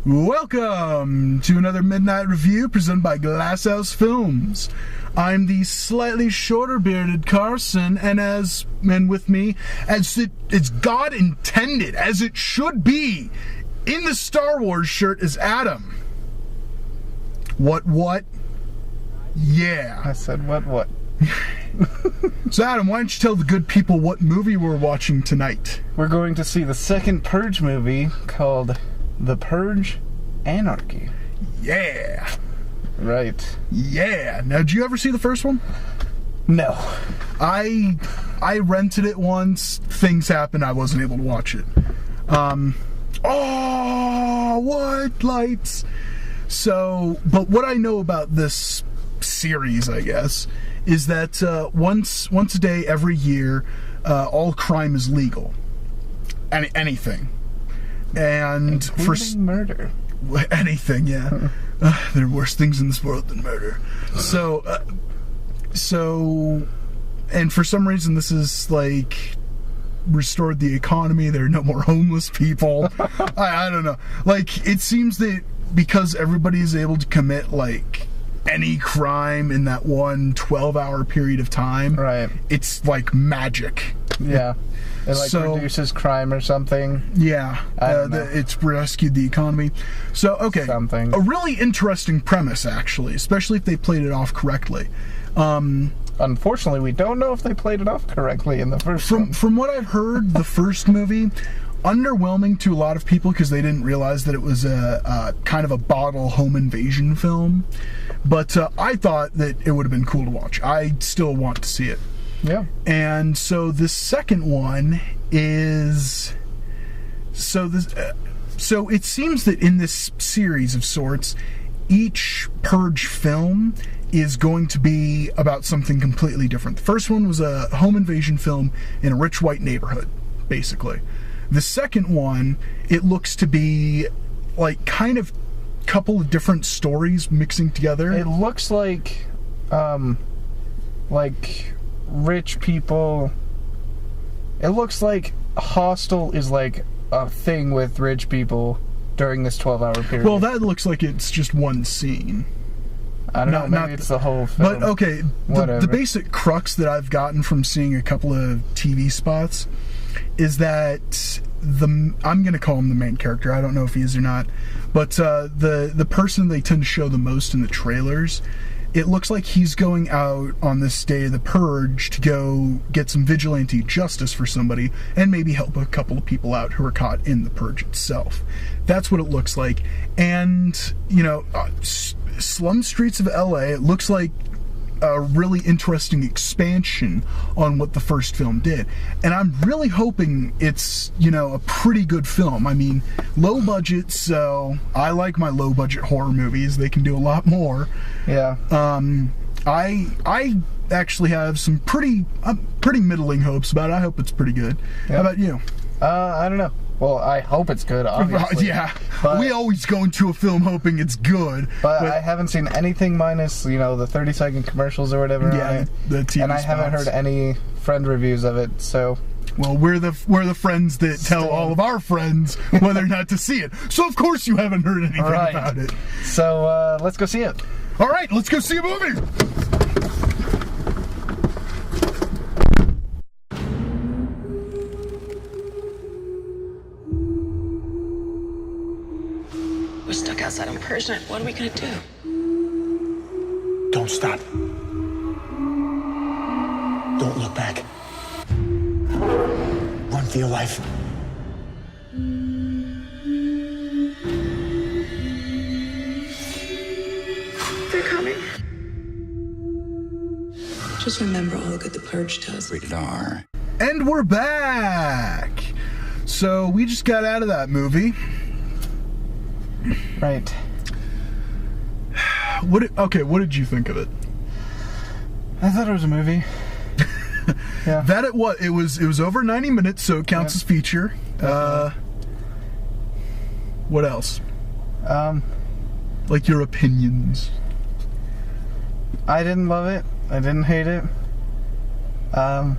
Welcome to another Midnight Review presented by Glasshouse Films. I'm the slightly shorter bearded Carson, and with me, as it's God intended, as it should be, in the Star Wars shirt is Adam. What? Yeah. I said what? So Adam, why don't you tell the good people what movie we're watching tonight? We're going to see the second Purge movie called The Purge, Anarchy. Yeah. Right. Yeah. Now, did you ever see the first one? No. I rented it once. Things happened. I wasn't able to watch it. Oh, what lights? So, but what I know about this series, I guess, is that once a day, every year, all crime is legal. Anything. And including murder. Anything, yeah. There are worse things in this world than murder. So, and for some reason, this is like restored the economy. There are no more homeless people. I don't know. Like, it seems that because everybody is able to commit like any crime in that one 12-hour period of time, right? It's like magic. Yeah. It reduces crime or something. Yeah. It's rescued the economy. So, okay. Something. A really interesting premise, actually, especially if they played it off correctly. Unfortunately, we don't know if they played it off correctly in the first one. From what I've heard, the first movie, underwhelming to a lot of people because they didn't realize that it was a kind of a bottle home invasion film. But I thought that it would have been cool to watch. I still want to see it. Yeah. And so the second one is so it seems that in this series of sorts, each Purge film is going to be about something completely different. The first one was a home invasion film in a rich white neighborhood, basically. The second one, it looks to be like kind of a couple of different stories mixing together. It looks like rich people. It looks like Hostel is like a thing with rich people during this 12-hour period. Well, that looks like it's just one scene. I don't know, maybe it's the whole film. But okay, the basic crux that I've gotten from seeing a couple of TV spots is that I'm going to call him the main character. I don't know if he is or not. But the person they tend to show the most in the trailers, it looks like he's going out on this day of the Purge to go get some vigilante justice for somebody and maybe help a couple of people out who are caught in the Purge itself. That's what it looks like. And, you know, slum streets of LA, it looks like a really interesting expansion on what the first film did. And I'm really hoping it's, you know, a pretty good film. I mean, low budget, so I like my low budget horror movies. They can do a lot more. Yeah. I actually have some pretty middling hopes about it. I hope it's pretty good. Yep. How about you? I don't know. Well, I hope it's good, obviously. Yeah, we always go into a film hoping it's good. But I haven't seen anything minus, you know, the 30-second commercials or whatever. Yeah, the TV and I spots. haven't heard any friend reviews of it, so. Well, we're the friends that tell all of our friends whether or not to see it. So of course you haven't heard anything about it. So let's go see it. All right, let's go see a movie. We're stuck outside on Purge night. What are we gonna do? Don't stop. Don't look back. Run for your life. They're coming. Just remember all the good the Purge does. Rated R. And we're back. So we just got out of that movie. Right. What did you think of it? I thought it was a movie. Yeah. It was over 90 minutes, so it counts as feature. What else? Like your opinions. I didn't love it. I didn't hate it. There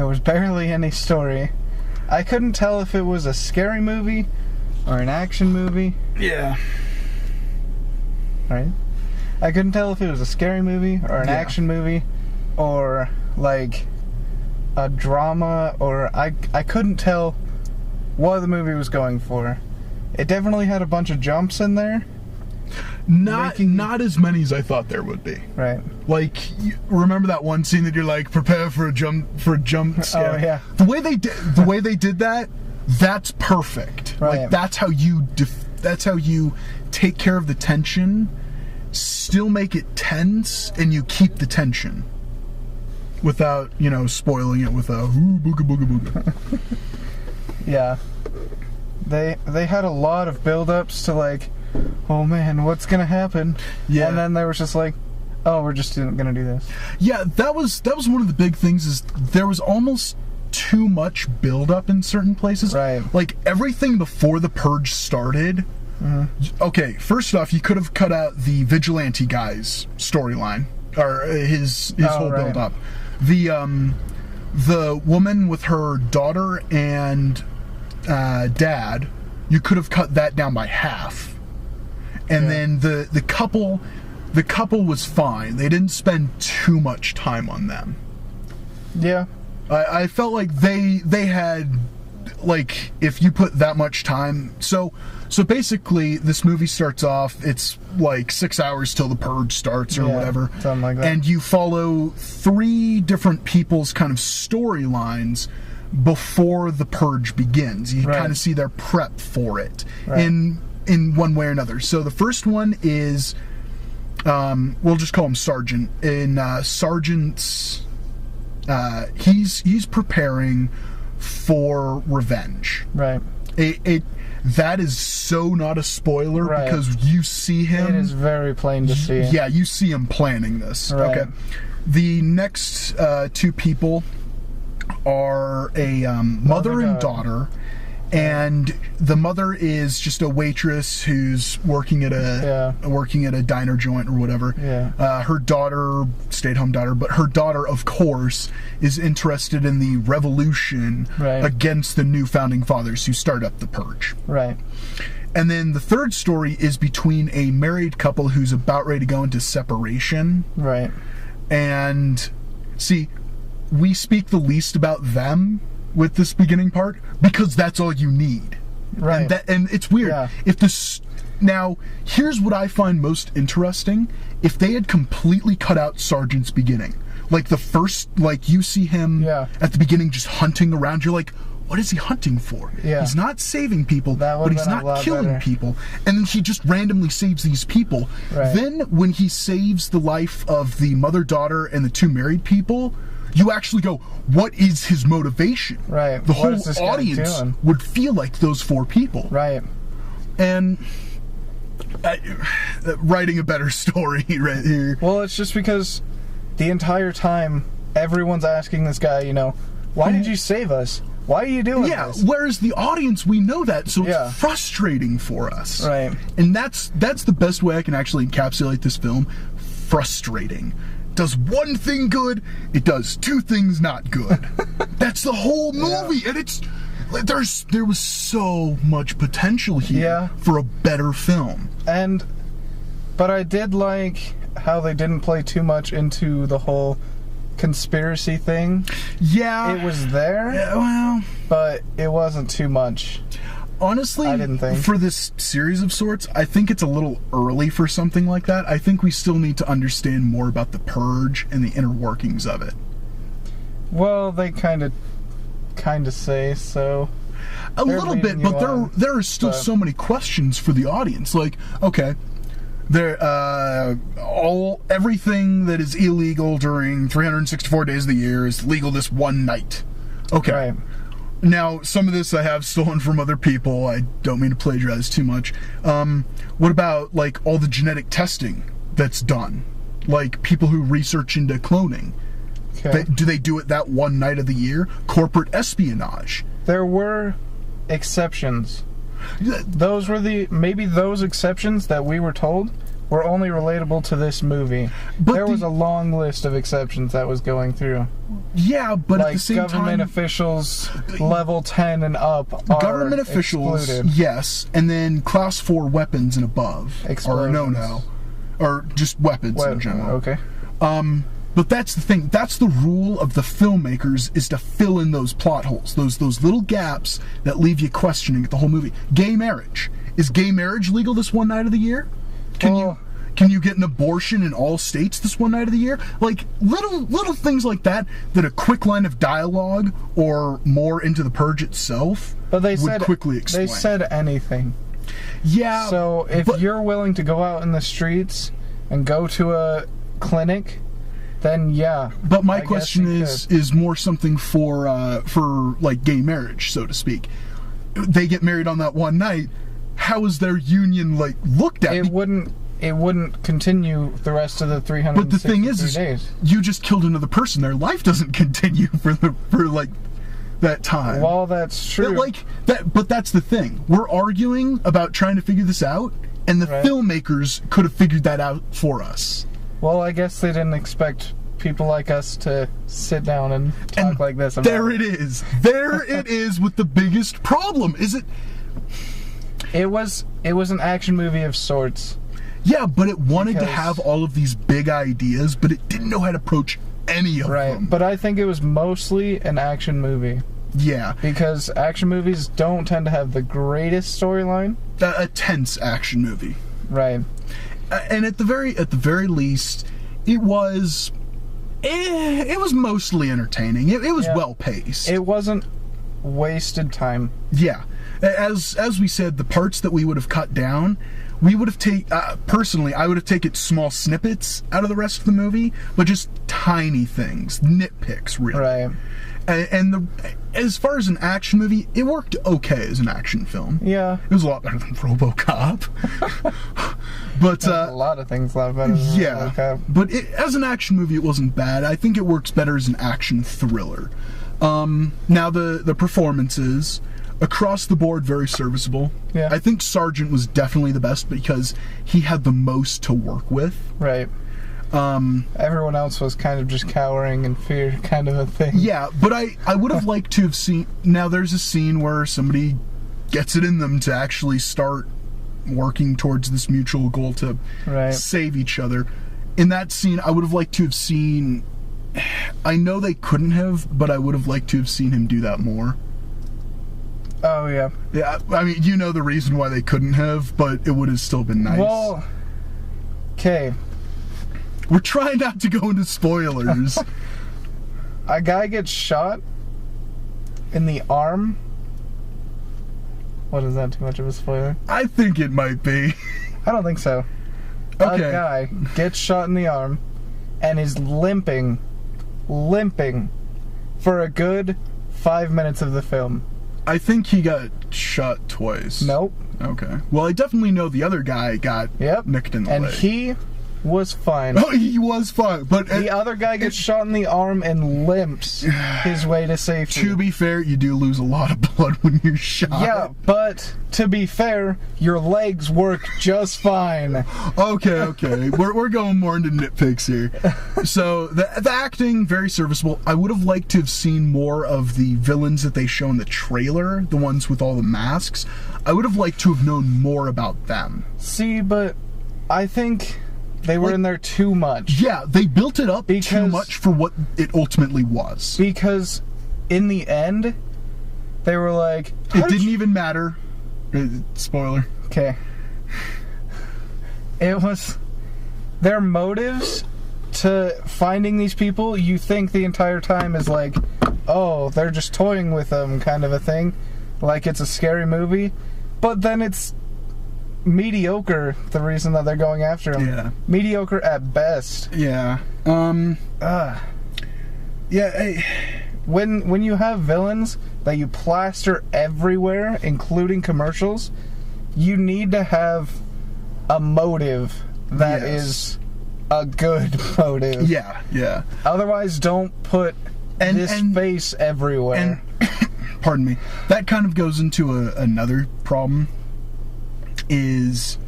was barely any story. I couldn't tell if it was a scary movie or an action movie. Yeah. Right? I couldn't tell if it was a scary movie or an action movie or like a drama, or I couldn't tell what the movie was going for. It definitely had a bunch of jumps in there. Not as many as I thought there would be. Right. Like, remember that one scene that you're like, prepare for a jump scare? Oh yeah. The way they did that, that's perfect. Right. Like, that's how you take care of the tension, still make it tense, and you keep the tension without, spoiling it with a booga booga booga. Yeah. They had a lot of build-ups to like, oh man, what's gonna happen? Yeah. And then they were just like, oh, we're just gonna do this. Yeah, that was one of the big things, is there was almost too much build-up in certain places. Right. Like, everything before the Purge started. Mm-hmm. Okay, first off, you could have cut out the vigilante guy's storyline, or his whole build-up. The woman with her daughter and dad, you could have cut that down by half. And then the couple was fine. They didn't spend too much time on them. Yeah. I felt like they had, like, if you put that much time, so basically this movie starts off, it's like 6 hours till the Purge starts or whatever, something like that. And you follow 3 different people's kind of storylines before the Purge begins. You kind of see their prep for it in one way or another. So the first one is, we'll just call him Sergeant. In Sergeant's, he's preparing for revenge. Right. That is so not a spoiler, because you see him. It is very plain to see. Yeah, you see him planning this. Right. Okay. The next 2 people are a mother and daughter, and the mother is just a waitress who's working at a diner joint or whatever. Yeah. Her daughter, stay-at-home daughter, but her daughter, of course, is interested in the revolution against the new founding fathers who start up the Purge. Right. And then the third story is between a married couple who's about ready to go into separation. Right. And see, we speak the least about them with this beginning part because that's all you need. Right. And it's weird. Yeah. Now, here's what I find most interesting. If they had completely cut out Sergeant's beginning, like the first, like you see him at the beginning just hunting around, you're like, what is he hunting for? Yeah. He's not saving people, but he's not killing people. And then he just randomly saves these people. Right. Then when he saves the life of the mother-daughter and the 2 married people, you actually go, what is his motivation? Right. The whole audience would feel like those 4 people. Right. And writing a better story right here. Well, it's just because the entire time everyone's asking this guy, why did you save us? Why are you doing this? Yeah, whereas the audience, we know that, so it's frustrating for us. Right. And that's the best way I can actually encapsulate this film. Frustrating. Does one thing good, it does 2 things not good. That's the whole movie, and there was so much potential here for a better film. But I did like how they didn't play too much into the whole conspiracy thing. Yeah. It was there, but it wasn't too much. Honestly, I didn't think. For this series of sorts, I think it's a little early for something like that. I think we still need to understand more about the Purge and the inner workings of it. Well, they kind of say so. A little bit, but there are still so many questions for the audience. Like, okay, everything that is illegal during 364 days of the year is legal this one night. Okay. Right. Now, some of this I have stolen from other people. I don't mean to plagiarize too much. What about, like, all the genetic testing that's done? Like, people who research into cloning. Okay. Do they do it that one night of the year? Corporate espionage. There were exceptions. Those were maybe those exceptions that we were told were only relatable to this movie. But there was a long list of exceptions that was going through. Yeah, but like at the same time... government officials, level 10 and up are government officials, excluded. yes, and then class 4 weapons and above are a no-no. Or just weapons in general. Okay. But that's the thing. That's the rule of the filmmakers, is to fill in those plot holes, those little gaps that leave you questioning the whole movie. Gay marriage. Is gay marriage legal this one night of the year? Can you get an abortion in all states this one night of the year? Like little things like that a quick line of dialogue or more into the Purge itself would quickly explain. They said anything. Yeah. So if you're willing to go out in the streets and go to a clinic, then yeah. But my question is more something for like gay marriage, so to speak. They get married on that one night. How is their union like looked at? It wouldn't continue the rest of the 363 days. But the thing is you just killed another person. Their life doesn't continue for like that time. Well, that's true. But that's the thing. We're arguing about trying to figure this out, and the filmmakers could have figured that out for us. Well, I guess they didn't expect people like us to sit down and talk like this. There it is. There it is with the biggest problem. Is it? It was an action movie of sorts. Yeah, but it wanted to have all of these big ideas, but it didn't know how to approach any of them. Right, but I think it was mostly an action movie. Yeah. Because action movies don't tend to have the greatest storyline. A tense action movie. Right. And at the very least, it was mostly entertaining. It was well paced. It wasn't wasted time. Yeah. As we said, the parts that we would have cut down, we would have personally, I would have taken small snippets out of the rest of the movie, but just tiny things, nitpicks, really. Right. And as far as an action movie, it worked okay as an action film. Yeah. It was a lot better than RoboCop. But a lot of things a lot better than RoboCop. But as an action movie, it wasn't bad. I think it works better as an action thriller. Now the performances, across the board, very serviceable. Yeah. I think Sargent was definitely the best because he had the most to work with. Right. Everyone else was kind of just cowering in fear, kind of a thing. Yeah, but I would have liked to have seen... Now, there's a scene where somebody gets it in them to actually start working towards this mutual goal to save each other. In that scene, I would have liked to have seen... I know they couldn't have, but I would have liked to have seen him do that more. Oh, yeah. Yeah, I mean, you know the reason why they couldn't have, but it would have still been nice. Well, okay. We're trying not to go into spoilers. A guy gets shot in the arm. What, is that too much of a spoiler? I think it might be. I don't think so. Okay. A guy gets shot in the arm and is limping for a good 5 minutes of the film. I think he got shot twice. Nope. Okay. Well, I definitely know the other guy got nicked in the leg. And he was fine. Oh, he was fine, but... The other guy gets shot in the arm and limps his way to safety. To be fair, you do lose a lot of blood when you're shot. Yeah, but to be fair, your legs work just fine. Okay. We're going more into nitpicks here. So, the acting, very serviceable. I would have liked to have seen more of the villains that they show in the trailer, the ones with all the masks. I would have liked to have known more about them. See, but I think... they were in there too much. Yeah, they built it up too much for what it ultimately was. Because in the end, they were like... It didn't even matter. Spoiler. Okay. It was... their motives to finding these people, you think the entire time is like, oh, they're just toying with them kind of a thing. Like it's a scary movie. But then it's... mediocre, the reason that they're going after him. Yeah. Mediocre at best. Yeah. Yeah, when you have villains that you plaster everywhere, including commercials, you need to have a motive that is a good motive. Yeah. Otherwise, don't put this face everywhere. And, pardon me. That kind of goes into another problem. Is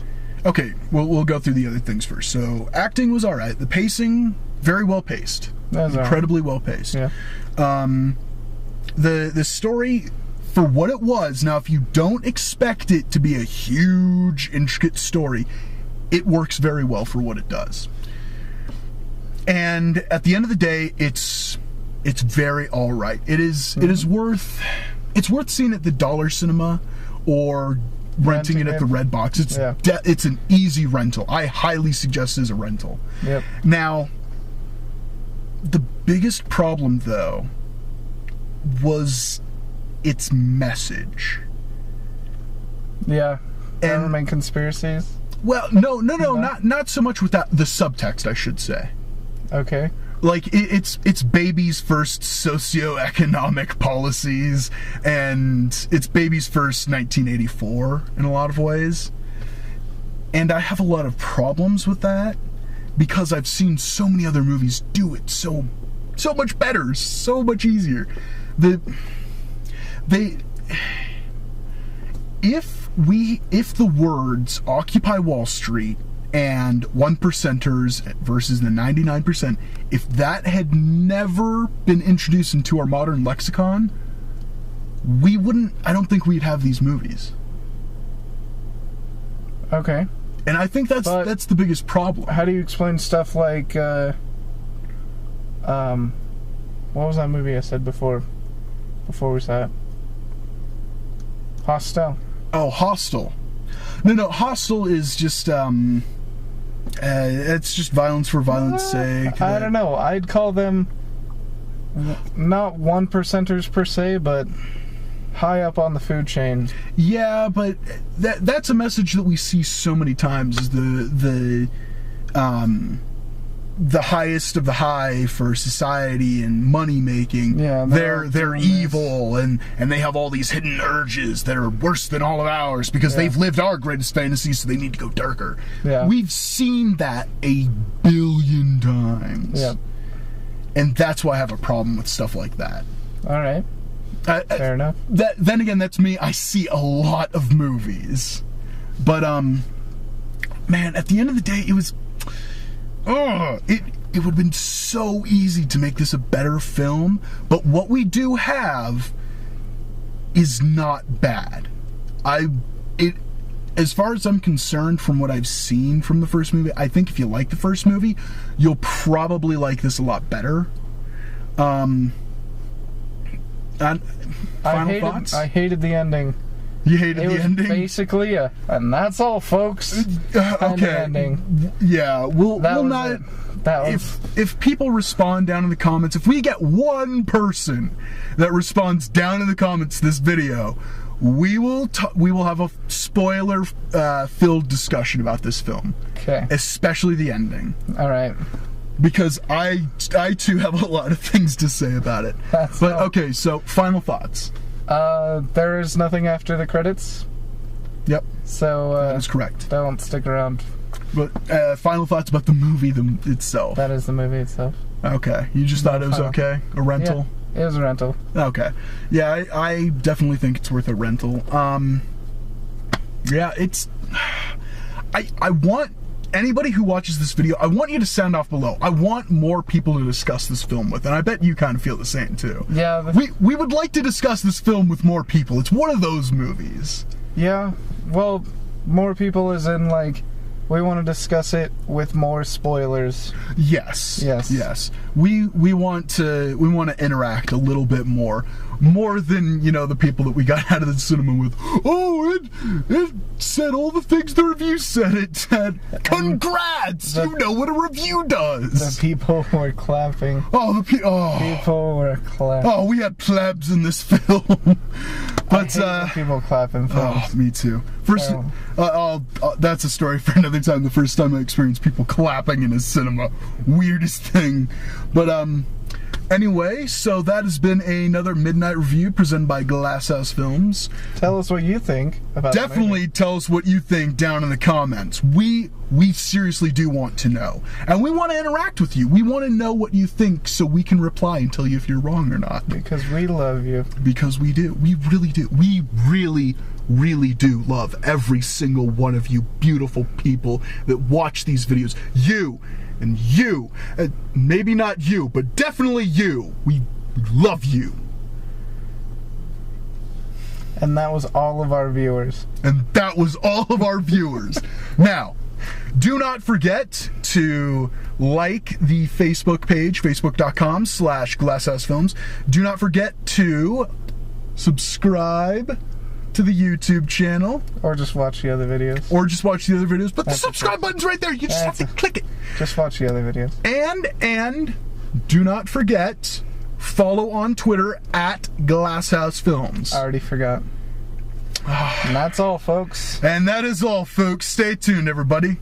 Okay, we'll go through the other things first. So, acting was all right. The pacing, very well paced. Incredibly well paced. Yeah. The story, for what it was, now if you don't expect it to be a huge, intricate story, it works very well for what it does. And at the end of the day, it's very all right. It is worth seeing at the Dollar Cinema or renting it at the Red Box. It's an easy rental. I highly suggest it as a rental. Yep. Now, the biggest problem though was its message. Yeah. And Government conspiracies. Well, no, not so much with that. The subtext, I should say. Okay. Like it's baby's first socioeconomic policies, and it's baby's first 1984 in a lot of ways. And I have a lot of problems with that because I've seen so many other movies do it so much better, so much easier. If the words Occupy Wall Street and 1%ers versus the 99%, if that had never been introduced into our modern lexicon, I don't think we'd have these movies. Okay. And I think that's the biggest problem. How do you explain stuff like, what was that movie I said before we saw it? Hostel. Oh, Hostel. No, Hostel is just, it's just violence for violence sake. I don't know. I'd call them not 1%ers per se, but high up on the food chain. Yeah, but that's a message that we see so many times, is the highest of the high for society and money making. Yeah, they're evil and they have all these hidden urges that are worse than all of ours because they've lived our greatest fantasies, so they need to go darker. Yeah. We've seen that 1 billion times. Yeah. And that's why I have a problem with stuff like that. All right. Fair enough. Then again, that's me. I see a lot of movies. But, man, at the end of the day, it was... it would have been so easy to make this a better film, but what we do have is not bad. As far as I'm concerned, from what I've seen from the first movie, I think if you like the first movie, you'll probably like this a lot better. Final thoughts? I hated the ending. You hated the ending? Basically, and that's all, folks. Okay. Ending. Yeah, if people respond down in the comments, if we get one person that responds down in the comments to this video, we will have a spoiler filled discussion about this film. Okay. Especially the ending. All right. Because I too have a lot of things to say about it. Okay, so final thoughts. There is nothing after the credits. Yep. So that is correct. Don't stick around. But final thoughts about the movie itself. That is the movie itself. Okay. You just thought it was okay? A rental? Yeah, it was a rental. Okay. Yeah, I definitely think it's worth a rental. Yeah, it's... I want... Anybody who watches this video, I want you to sound off below. I want more people to discuss this film with, and I bet you kind of feel the same too. Yeah. We would like to discuss this film with more people. It's one of those movies. Yeah. Well, more people as in, like, we want to discuss it with more spoilers. Yes. Yes. Yes. We want to interact a little bit more than, you know, the people that we got out of the cinema with. Oh, it said all the things the review said it said. Congrats! You know what a review does. The people were clapping. People were clapping. Oh, we had plebs in this film. But I hate people clapping films. Oh, me too. First, that's a story for another time. The first time I experienced people clapping in a cinema, weirdest thing. But anyway, so that has been another Midnight Review presented by Glasshouse Films. Tell us what you think about Definitely tell us what you think down in the comments. We seriously do want to know. And we want to interact with you. We want to know what you think so we can reply and tell you if you're wrong or not. Because we love you. Because we do. We really do. We really, really do love every single one of you beautiful people that watch these videos. You and you, maybe not you, but definitely you. We love you. And that was all of our viewers. And that was all of our viewers. Now, do not forget to like the Facebook page, facebook.com/glasshousefilms. Do not forget to subscribe to the YouTube channel. Or just watch the other videos. But the subscribe button's right there. You just have to click it. Just watch the other videos. And do not forget, follow on Twitter at glasshousefilms. I already forgot. And that's all, folks. And that is all, folks. Stay tuned, everybody.